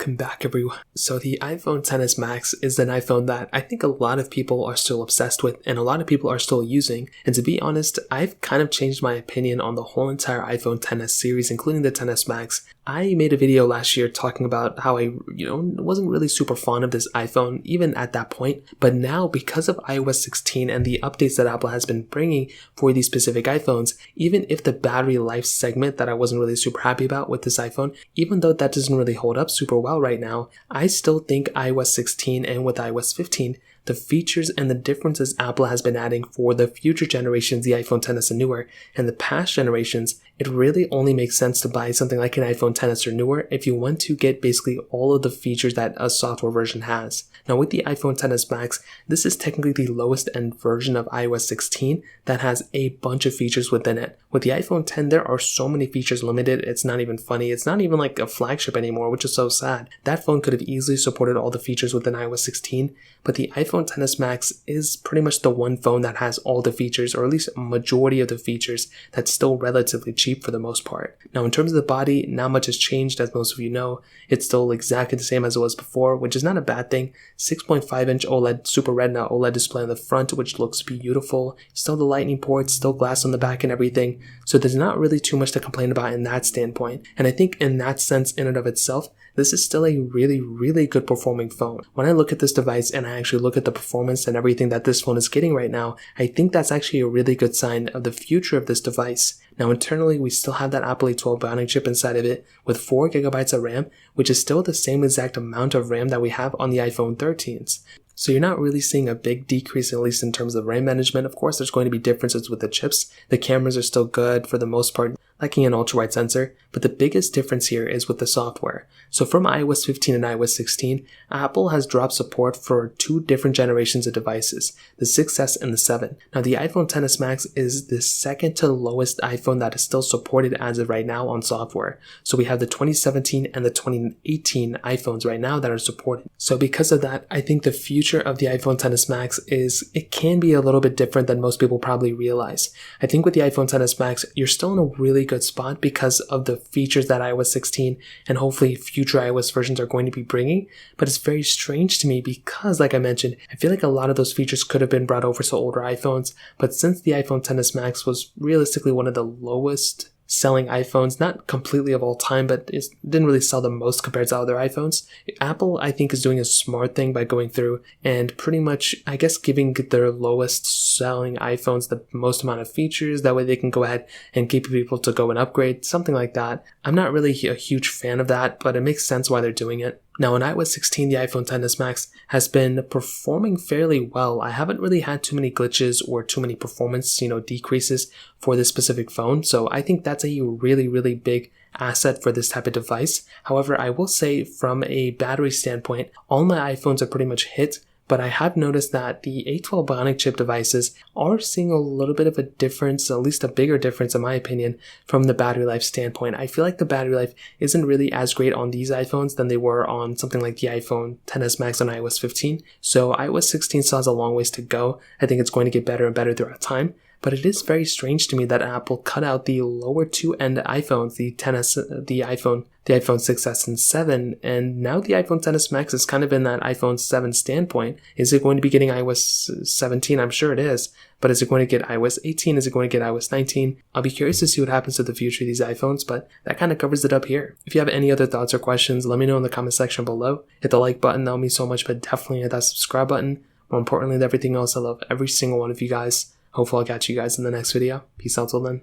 Welcome back everyone. So the iPhone XS Max is an iPhone that I think a lot of people are still obsessed with and a lot of people are still using. And to be honest, I've kind of changed my opinion on the whole entire iPhone XS series, including the XS Max. I made a video last year talking about how I, wasn't really super fond of this iPhone even at that point. But now because of iOS 16 and the updates that Apple has been bringing for these specific iPhones, even if the battery life segment that I wasn't really super happy about with this iPhone, even though that doesn't really hold up super well right now, I still think iOS 16 and with iOS 15, the features and the differences Apple has been adding for the future generations, the iPhone XS and newer, and the past generations, it really only makes sense to buy something like an iPhone XS or newer if you want to get basically all of the features that a software version has. Now with the iPhone XS Max, this is technically the lowest end version of iOS 16 that has a bunch of features within it. With the iPhone X, there are so many features limited, it's not even funny. It's not even like a flagship anymore, which is so sad. That phone could have easily supported all the features within iOS 16, but the iPhone XS Max is pretty much the one phone that has all the features, or at least a majority of the features, that's still relatively cheap for the most part. Now in terms of the body, not much has changed, as most of you know. It's still exactly the same as it was before, which is not a bad thing. 6.5-inch OLED Super Retina OLED display on the front, which looks beautiful. Still the lightning ports, still glass on the back and everything. So there's not really too much to complain about in that standpoint. And I think in that sense, in and of itself, this is still a really good performing phone. When I look at this device and I actually look at the performance and everything that this phone is getting right now, I think that's actually a really good sign of the future of this device. Now internally, we still have that Apple A12 Bionic chip inside of it with 4GB of RAM, which is still the same exact amount of RAM that we have on the iPhone 13s. So you're not really seeing a big decrease, at least in terms of RAM management. Of course, there's going to be differences with the chips. The cameras are still good for the most part, lacking an ultra-wide sensor, but the biggest difference here is with the software. So from iOS 15 and iOS 16, Apple has dropped support for two different generations of devices, the 6S and the 7. Now the iPhone XS Max is the second to lowest iPhone that is still supported as of right now on software. So we have the 2017 and the 2018 iPhones right now that are supported. So because of that, I think the future of the iPhone XS Max it can be a little bit different than most people probably realize. I think with the iPhone XS Max, you're still in a really good spot because of the features that iOS 16 and hopefully future iOS versions are going to be bringing. But it's very strange to me because, like I mentioned, I feel like a lot of those features could have been brought over to older iPhones. But since the iPhone XS Max was realistically one of the lowest selling iPhones, not completely of all time, but it didn't really sell the most compared to other iPhones. Apple, I think, is doing a smart thing by going through and pretty much, I guess, giving their lowest selling iPhones the most amount of features. That way they can go ahead and keep people to go and upgrade, something like that. I'm not really a huge fan of that, but it makes sense why they're doing it. Now in iOS 16, the iPhone XS Max has been performing fairly well. I haven't really had too many glitches or too many performance, decreases for this specific phone. So I think that's a really big asset for this type of device. However, I will say from a battery standpoint, all my iPhones are pretty much hit. But I have noticed that the A12 Bionic chip devices are seeing a little bit of a difference, at least a bigger difference in my opinion, from the battery life standpoint. I feel like the battery life isn't really as great on these iPhones than they were on something like the iPhone XS Max on iOS 15. So iOS 16 still has a long ways to go. I think it's going to get better and better throughout time. But it is very strange to me that Apple cut out the lower two-end iPhones, the iPhone 6S and 7, and now the iPhone XS Max is kind of in that iPhone 7 standpoint. Is it going to be getting iOS 17? I'm sure it is. But is it going to get iOS 18? Is it going to get iOS 19? I'll be curious to see what happens to the future of these iPhones, but that kind of covers it up here. If you have any other thoughts or questions, let me know in the comment section below. Hit the like button, that'll mean so much, but definitely hit that subscribe button. More importantly than everything else, I love every single one of you guys. Hopefully I'll catch you guys in the next video. Peace out till then.